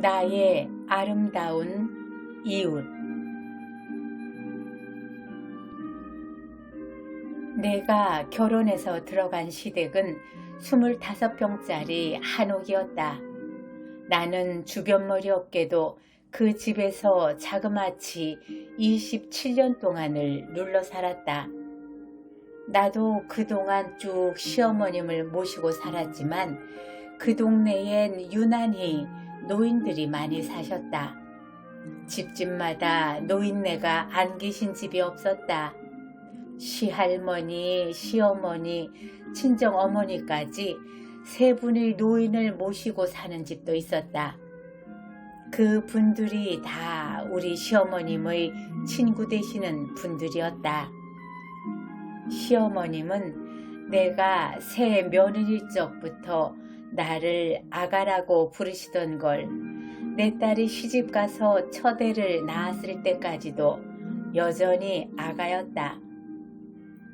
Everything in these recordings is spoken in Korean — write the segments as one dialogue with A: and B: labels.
A: 나의 아름다운 이웃. 내가 결혼해서 들어간 시댁은 25평짜리 한옥이었다. 나는 주변머리 없게도 그 집에서 자그마치 27년 동안을 눌러 살았다. 나도 그동안 쭉 시어머님을 모시고 살았지만 그 동네엔 유난히 노인들이 많이 사셨다. 집집마다 노인네가 안 계신 집이 없었다. 시할머니, 시어머니, 친정어머니까지 세 분의 노인을 모시고 사는 집도 있었다. 그 분들이 다 우리 시어머님의 친구 되시는 분들이었다. 시어머님은 내가 새 며느리 적부터 나를 아가라고 부르시던 걸 내 딸이 시집가서 첫애를 낳았을 때까지도 여전히 아가였다.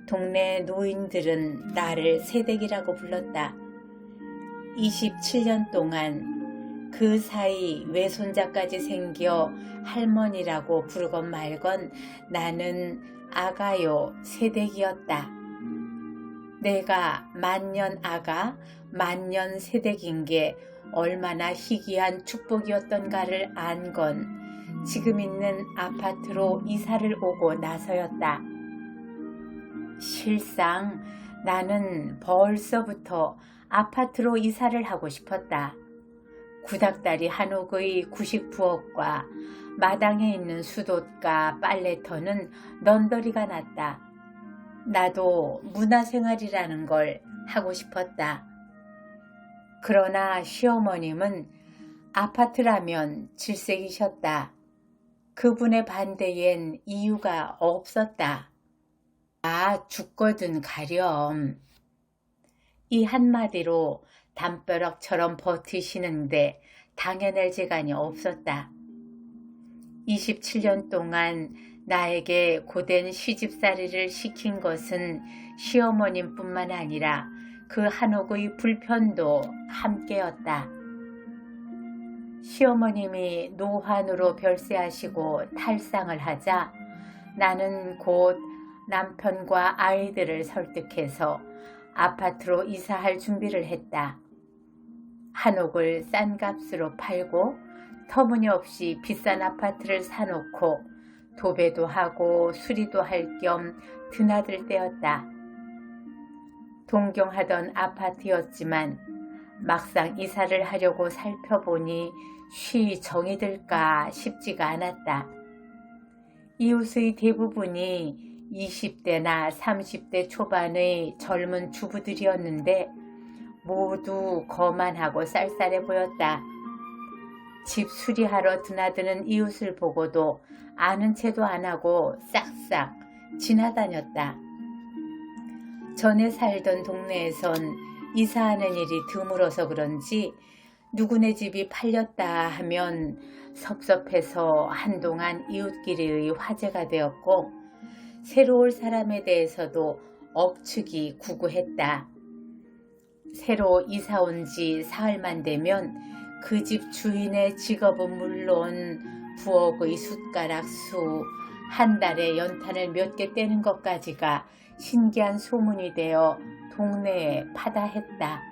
A: 동네 노인들은 나를 새댁이라고 불렀다. 27년 동안 그 사이 외손자까지 생겨 할머니라고 부르건 말건 나는 아가요 새댁이었다. 내가 만년 아가, 만년 새댁인 게 얼마나 희귀한 축복이었던가를 안 건 지금 있는 아파트로 이사를 오고 나서였다. 실상 나는 벌써부터 아파트로 이사를 하고 싶었다. 구닥다리 한옥의 구식 부엌과 마당에 있는 수돗가 빨래터는 넌더리가 났다. 나도 문화생활이라는 걸 하고 싶었다. 그러나 시어머님은 아파트라면 질색이셨다. 그분의 반대엔 이유가 없었다. 아, 죽거든 가렴. 이 한마디로 담벼락처럼 버티시는데 당해낼 재간이 없었다. 27년 동안 나에게 고된 시집살이를 시킨 것은 시어머님뿐만 아니라 그 한옥의 불편도 함께였다. 시어머님이 노환으로 별세하시고 탈상을 하자 나는 곧 남편과 아이들을 설득해서 아파트로 이사할 준비를 했다. 한옥을 싼 값으로 팔고 터무니없이 비싼 아파트를 사놓고 도배도 하고 수리도 할 겸 드나들 때였다. 동경하던 아파트였지만 막상 이사를 하려고 살펴보니 쉬 정이 들까 싶지가 않았다. 이웃의 대부분이 20대나 30대 초반의 젊은 주부들이었는데 모두 거만하고 쌀쌀해 보였다. 집 수리하러 드나드는 이웃을 보고도 아는 체도 안 하고 싹싹 지나다녔다. 전에 살던 동네에선 이사하는 일이 드물어서 그런지 누구네 집이 팔렸다 하면 섭섭해서 한동안 이웃끼리의 화제가 되었고 새로 올 사람에 대해서도 억측이 구구했다. 새로 이사 온 지 사흘만 되면 그 집 주인의 직업은 물론 부엌의 숟가락 수, 한 달에 연탄을 몇 개 떼는 것까지가 신기한 소문이 되어 동네에 파다했다.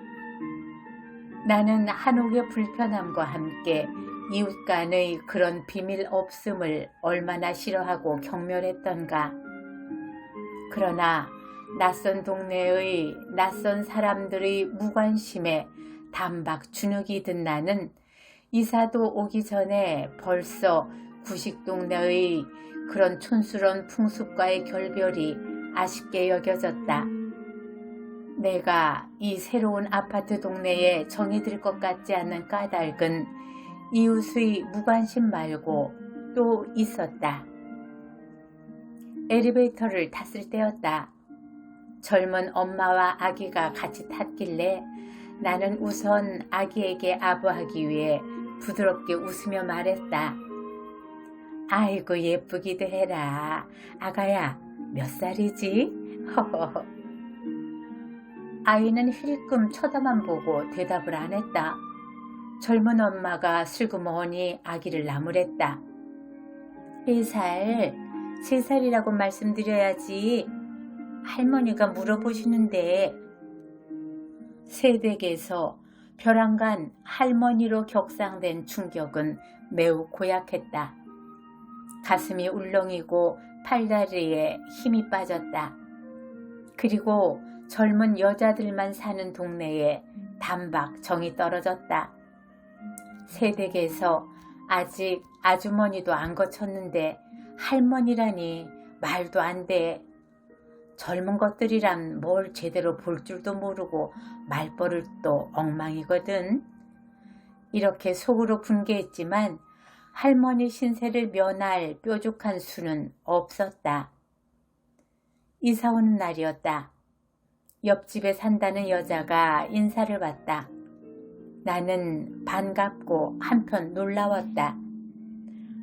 A: 나는 한옥의 불편함과 함께 이웃 간의 그런 비밀 없음을 얼마나 싫어하고 경멸했던가. 그러나 낯선 동네의 낯선 사람들의 무관심에 단박 주눅이 든 나는 이사도 오기 전에 벌써 구식 동네의 그런 촌스러운 풍습과의 결별이 아쉽게 여겨졌다. 내가 이 새로운 아파트 동네에 정이 들 것 같지 않은 까닭은 이웃의 무관심 말고 또 있었다. 엘리베이터를 탔을 때였다. 젊은 엄마와 아기가 같이 탔길래 나는 우선 아기에게 아부하기 위해 부드럽게 웃으며 말했다. 아이고 예쁘기도 해라. 아가야 몇 살이지? 허허허. 아이는 힐끔 쳐다만 보고 대답을 안 했다. 젊은 엄마가 슬그머니 아기를 나무랬다. 4살, 3살이라고 말씀드려야지. 할머니가 물어보시는데. 새댁에서 벼랑간 할머니로 격상된 충격은 매우 고약했다. 가슴이 울렁이고 팔다리에 힘이 빠졌다. 그리고 젊은 여자들만 사는 동네에 단박 정이 떨어졌다. 새댁에서 아직 아주머니도 안 거쳤는데 할머니라니 말도 안 돼. 젊은 것들이란 뭘 제대로 볼 줄도 모르고 말버릇도 엉망이거든. 이렇게 속으로 분개했지만 할머니 신세를 면할 뾰족한 수는 없었다. 이사 오는 날이었다. 옆집에 산다는 여자가 인사를 받다. 나는 반갑고 한편 놀라웠다.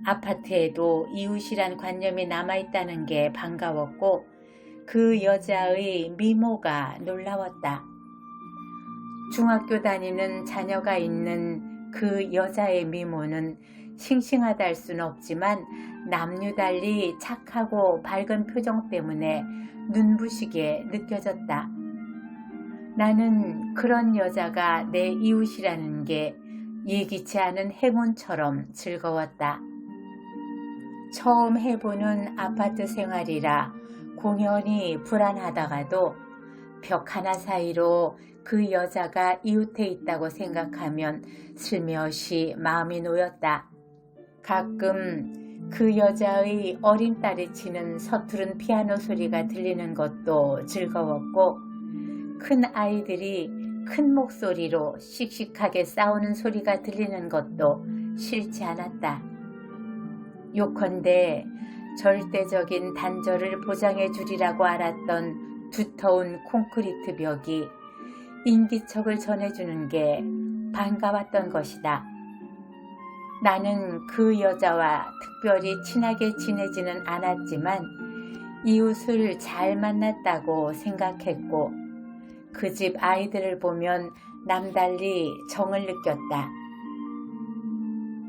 A: 아파트에도 이웃이란 관념이 남아있다는 게 반가웠고 그 여자의 미모가 놀라웠다. 중학교 다니는 자녀가 있는 그 여자의 미모는 싱싱하다 할 수는 없지만 남유달리 착하고 밝은 표정 때문에 눈부시게 느껴졌다. 나는 그런 여자가 내 이웃이라는 게 예기치 않은 행운처럼 즐거웠다. 처음 해보는 아파트 생활이라 공연히 불안하다가도 벽 하나 사이로 그 여자가 이웃에 있다고 생각하면 슬며시 마음이 놓였다. 가끔 그 여자의 어린 딸이 치는 서투른 피아노 소리가 들리는 것도 즐거웠고 큰 아이들이 큰 목소리로 씩씩하게 싸우는 소리가 들리는 것도 싫지 않았다. 요컨대 절대적인 단절을 보장해 주리라고 알았던 두터운 콘크리트 벽이 인기척을 전해주는 게 반가웠던 것이다. 나는 그 여자와 특별히 친하게 지내지는 않았지만 이웃을 잘 만났다고 생각했고 그 집 아이들을 보면 남달리 정을 느꼈다.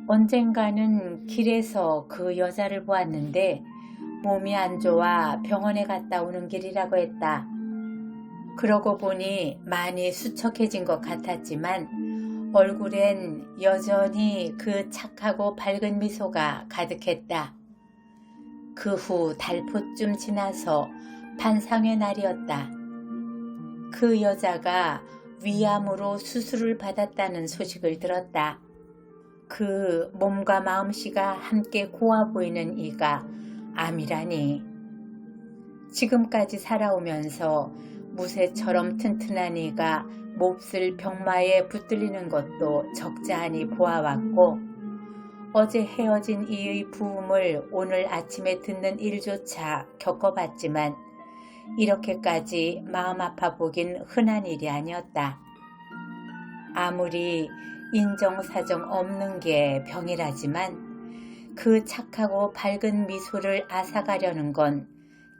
A: 언젠가는 길에서 그 여자를 보았는데 몸이 안 좋아 병원에 갔다 오는 길이라고 했다. 그러고 보니 많이 수척해진 것 같았지만 얼굴엔 여전히 그 착하고 밝은 미소가 가득했다. 그 후 달포쯤 지나서 반상회 날이었다. 그 여자가 위암으로 수술을 받았다는 소식을 들었다. 그 몸과 마음씨가 함께 고와 보이는 이가 암이라니. 지금까지 살아오면서 무쇠처럼 튼튼한 이가 몹쓸 병마에 붙들리는 것도 적잖이 보아왔고 어제 헤어진 이의 부음을 오늘 아침에 듣는 일조차 겪어봤지만 이렇게까지 마음 아파 보긴 흔한 일이 아니었다. 아무리 인정사정 없는 게 병이라지만 그 착하고 밝은 미소를 앗아가려는 건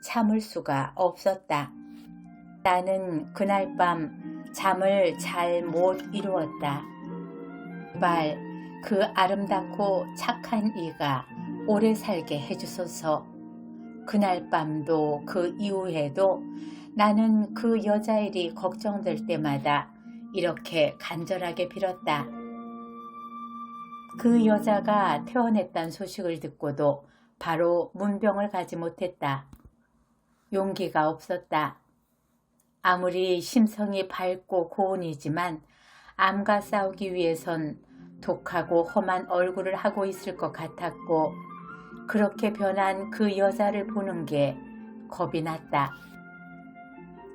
A: 참을 수가 없었다. 나는 그날 밤 잠을 잘 못 이루었다. 제발 그 아름답고 착한 이가 오래 살게 해주소서. 그날 밤도 그 이후에도 나는 그 여자 일이 걱정될 때마다 이렇게 간절하게 빌었다. 그 여자가 퇴원했다는 소식을 듣고도 바로 문병을 가지 못했다. 용기가 없었다. 아무리 심성이 밝고 고운이지만 암과 싸우기 위해선 독하고 험한 얼굴을 하고 있을 것 같았고 그렇게 변한 그 여자를 보는 게 겁이 났다.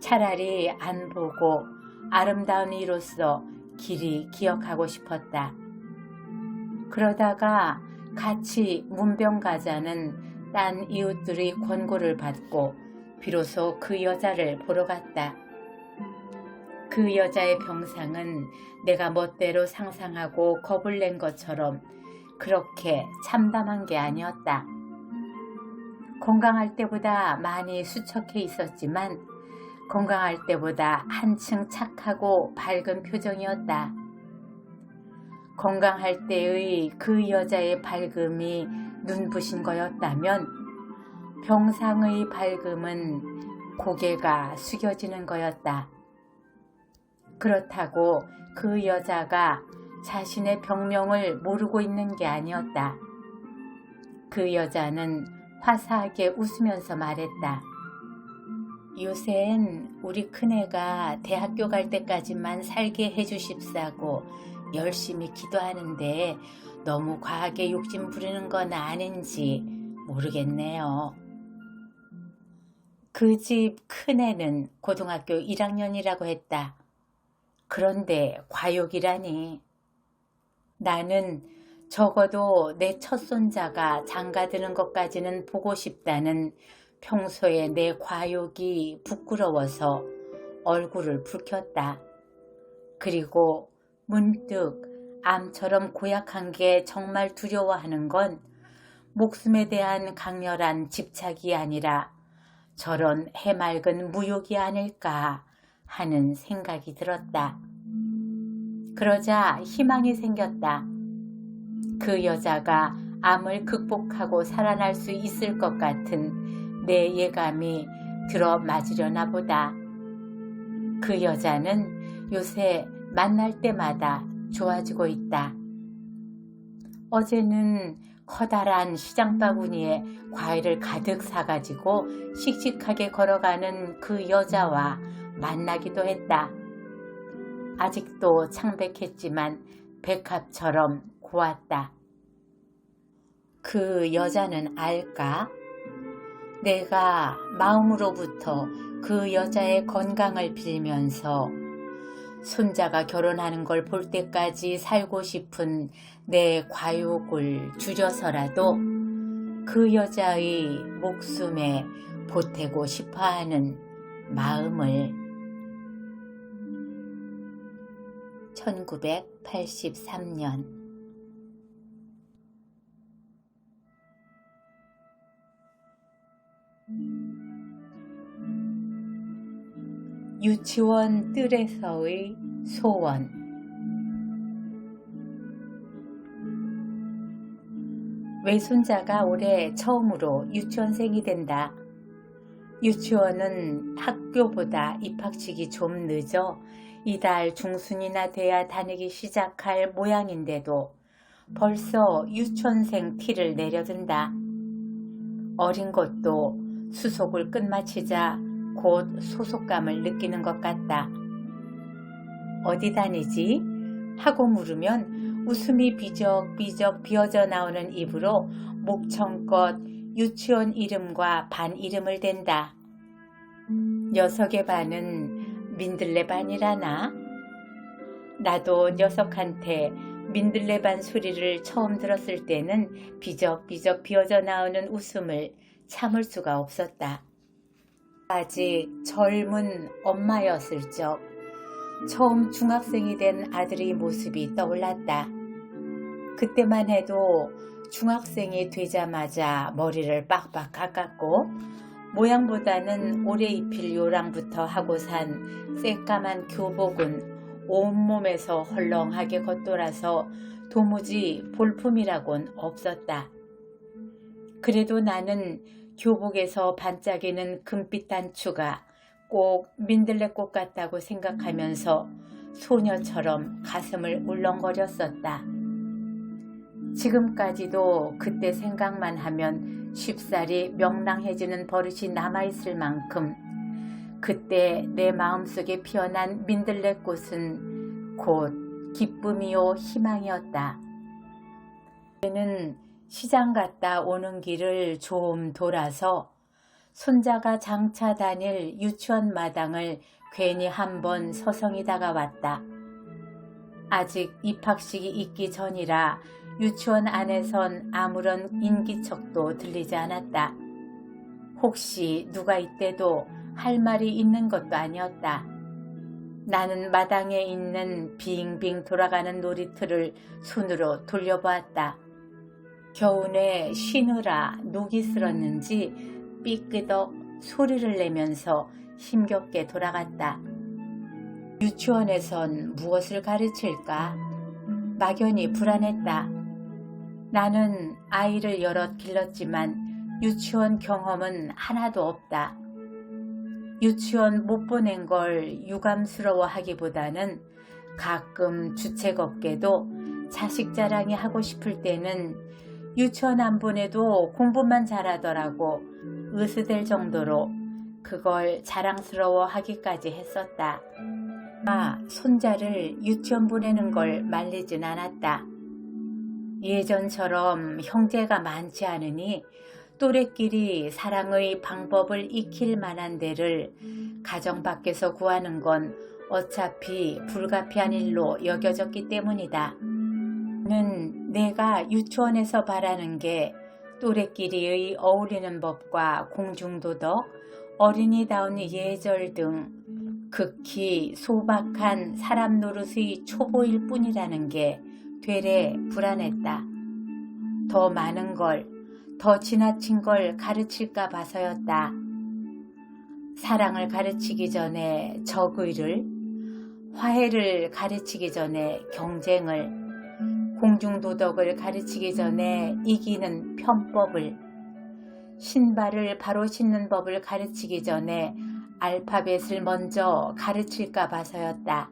A: 차라리 안 보고 아름다운 이로써 길이 기억하고 싶었다. 그러다가 같이 문병 가자는 딴 이웃들의 권고를 받고 비로소 그 여자를 보러 갔다. 그 여자의 병상은 내가 멋대로 상상하고 겁을 낸 것처럼 그렇게 참담한 게 아니었다. 건강할 때보다 많이 수척해 있었지만 건강할 때보다 한층 착하고 밝은 표정이었다. 건강할 때의 그 여자의 밝음이 눈부신 거였다면 병상의 밝음은 고개가 숙여지는 거였다. 그렇다고 그 여자가 자신의 병명을 모르고 있는 게 아니었다. 그 여자는 화사하게 웃으면서 말했다. 요샌 우리 큰애가 대학교 갈 때까지만 살게 해주십사고 열심히 기도하는데 너무 과하게 욕심 부리는 건 아닌지 모르겠네요. 그 집 큰애는 고등학교 1학년이라고 했다. 그런데 과욕이라니. 나는 적어도 내 첫손자가 장가드는 것까지는 보고 싶다는 평소에 내 과욕이 부끄러워서 얼굴을 붉혔다. 그리고 문득 암처럼 고약한 게 정말 두려워하는 건 목숨에 대한 강렬한 집착이 아니라 저런 해맑은 무욕이 아닐까 하는 생각이 들었다. 그러자 희망이 생겼다. 그 여자가 암을 극복하고 살아날 수 있을 것 같은 내 예감이 들어맞으려나 보다. 그 여자는 요새 만날 때마다 좋아지고 있다. 어제는 커다란 시장 바구니에 과일을 가득 사가지고 씩씩하게 걸어가는 그 여자와 만나기도 했다. 아직도 창백했지만 백합처럼 고왔다. 그 여자는 알까? 내가 마음으로부터 그 여자의 건강을 빌면서 손자가 결혼하는 걸 볼 때까지 살고 싶은 내 과욕을 줄여서라도 그 여자의 목숨에 보태고 싶어하는 마음을. 1983년 유치원 뜰에서의 소원. 외손자가 올해 처음으로 유치원생이 된다. 유치원은 학교보다 입학식이 좀 늦어 이달 중순이나 돼야 다니기 시작할 모양인데도 벌써 유치원생 티를 내려든다. 어린 것도 수속을 끝마치자 곧 소속감을 느끼는 것 같다. 어디 다니지? 하고 물으면 웃음이 비적비적 비어져 나오는 입으로 목청껏 유치원 이름과 반 이름을 댄다. 녀석의 반은 민들레 반이라나? 나도 녀석한테 민들레 반 소리를 처음 들었을 때는 비적비적 비어져 나오는 웃음을 참을 수가 없었다. 아직 젊은 엄마였을 적 처음 중학생이 된 아들의 모습이 떠올랐다. 그때만 해도 중학생이 되자마자 머리를 빡빡 깎았고 모양보다는 오래 입힐 요랑부터 하고 산 새까만 교복은 온몸에서 헐렁하게 겉돌아서 도무지 볼품이라곤 없었다. 그래도 나는 교복에서 반짝이는 금빛 단추가 꼭 민들레꽃 같다고 생각하면서 소녀처럼 가슴을 울렁거렸었다. 지금까지도 그때 생각만 하면 쉽사리 명랑해지는 버릇이 남아있을 만큼 그때 내 마음속에 피어난 민들레꽃은 곧 기쁨이요 희망이었다. 그때는 시장 갔다 오는 길을 좀 돌아서 손자가 장차 다닐 유치원 마당을 괜히 한번 서성이 다가왔다. 아직 입학식이 있기 전이라 유치원 안에선 아무런 인기척도 들리지 않았다. 혹시 누가 이때도 할 말이 있는 것도 아니었다. 나는 마당에 있는 빙빙 돌아가는 놀이터를 손으로 돌려보았다. 겨우내 쉬느라 녹이 슬었는지 삐끄덕 소리를 내면서 힘겹게 돌아갔다. 유치원에선 무엇을 가르칠까? 막연히 불안했다. 나는 아이를 여럿 길렀지만 유치원 경험은 하나도 없다. 유치원 못 보낸 걸 유감스러워하기보다는 가끔 주책 없게도 자식 자랑이 하고 싶을 때는 유치원 안 보내도 공부만 잘하더라고 으스댈 정도로 그걸 자랑스러워하기까지 했었다. 손자를 유치원 보내는 걸 말리진 않았다. 예전처럼 형제가 많지 않으니 또래끼리 사랑의 방법을 익힐 만한 데를 가정 밖에서 구하는 건 어차피 불가피한 일로 여겨졌기 때문이다. 나는 내가 유치원에서 바라는 게 또래끼리의 어울리는 법과 공중도덕, 어린이다운 예절 등 극히 소박한 사람 노릇의 초보일 뿐이라는 게 되레 불안했다. 더 많은 걸, 더 지나친 걸 가르칠까 봐서였다. 사랑을 가르치기 전에 적의를, 화해를 가르치기 전에 경쟁을, 공중도덕을 가르치기 전에 이기는 편법을, 신발을 바로 신는 법을 가르치기 전에 알파벳을 먼저 가르칠까 봐서였다.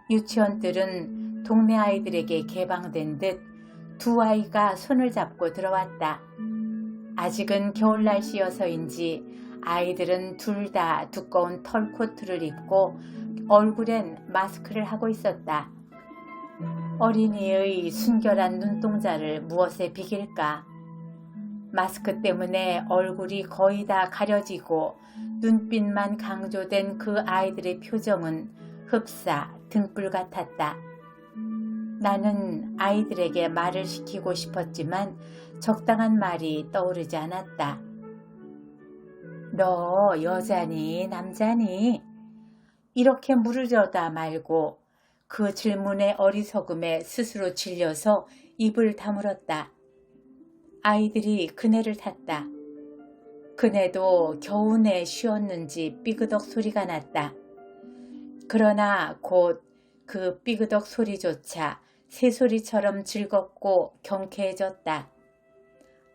A: 유치원들은 동네 아이들에게 개방된 듯 두 아이가 손을 잡고 들어왔다. 아직은 겨울 날씨여서인지 아이들은 둘 다 두꺼운 털코트를 입고 얼굴엔 마스크를 하고 있었다. 어린이의 순결한 눈동자를 무엇에 비길까? 마스크 때문에 얼굴이 거의 다 가려지고 눈빛만 강조된 그 아이들의 표정은 흡사 등불 같았다. 나는 아이들에게 말을 시키고 싶었지만 적당한 말이 떠오르지 않았다. 너 여자니 남자니? 이렇게 물으려다 말고 그 질문의 어리석음에 스스로 질려서 입을 다물었다. 아이들이 그네를 탔다. 그네도 겨우내 쉬었는지 삐그덕 소리가 났다. 그러나 곧 그 삐그덕 소리조차 새소리처럼 즐겁고 경쾌해졌다.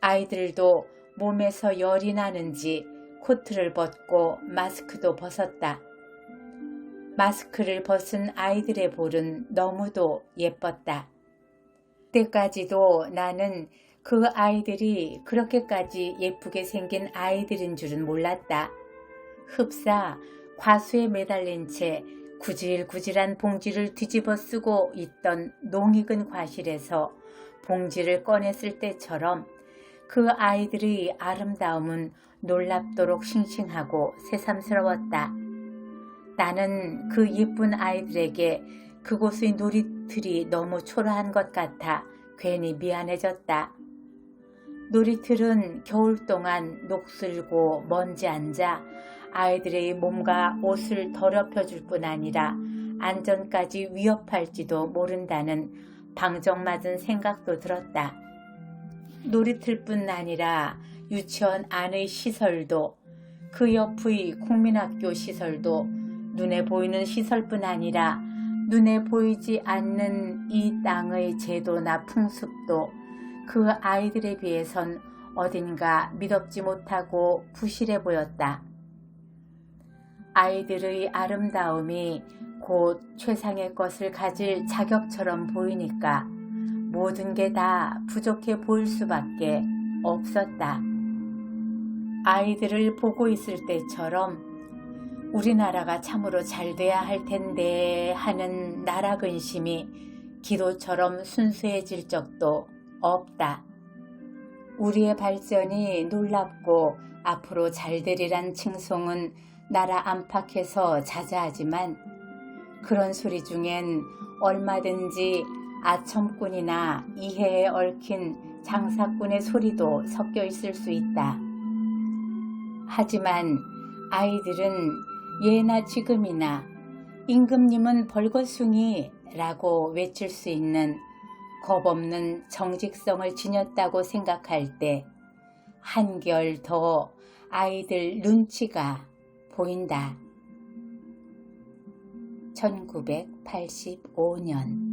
A: 아이들도 몸에서 열이 나는지 코트를 벗고 마스크도 벗었다. 마스크를 벗은 아이들의 볼은 너무도 예뻤다. 그때까지도 나는 그 아이들이 그렇게까지 예쁘게 생긴 아이들인 줄은 몰랐다. 흡사 과수에 매달린 채 구질구질한 봉지를 뒤집어 쓰고 있던 농익은 과실에서 봉지를 꺼냈을 때처럼 그 아이들의 아름다움은 놀랍도록 싱싱하고 새삼스러웠다. 나는 그 예쁜 아이들에게 그곳의 놀이틀이 너무 초라한 것 같아 괜히 미안해졌다. 놀이틀은 겨울 동안 녹슬고 먼지 앉아 아이들의 몸과 옷을 더럽혀줄 뿐 아니라 안전까지 위협할지도 모른다는 방정맞은 생각도 들었다. 놀이틀뿐 아니라 유치원 안의 시설도 그 옆의 국민학교 시설도 눈에 보이는 시설뿐 아니라 눈에 보이지 않는 이 땅의 제도나 풍습도 그 아이들에 비해선 어딘가 미덥지 못하고 부실해 보였다. 아이들의 아름다움이 곧 최상의 것을 가질 자격처럼 보이니까 모든 게 다 부족해 보일 수밖에 없었다. 아이들을 보고 있을 때처럼 우리나라가 참으로 잘 돼야 할 텐데 하는 나라 근심이 기도처럼 순수해질 적도 없다. 우리의 발전이 놀랍고 앞으로 잘 되리란 칭송은 나라 안팎에서 자자하지만 그런 소리 중엔 얼마든지 아첨꾼이나 이해에 얽힌 장사꾼의 소리도 섞여 있을 수 있다. 하지만 아이들은 예나 지금이나 임금님은 벌거숭이 라고 외칠 수 있는 겁없는 정직성을 지녔다고 생각할 때 한결 더 아이들 눈치가 보인다. 1985년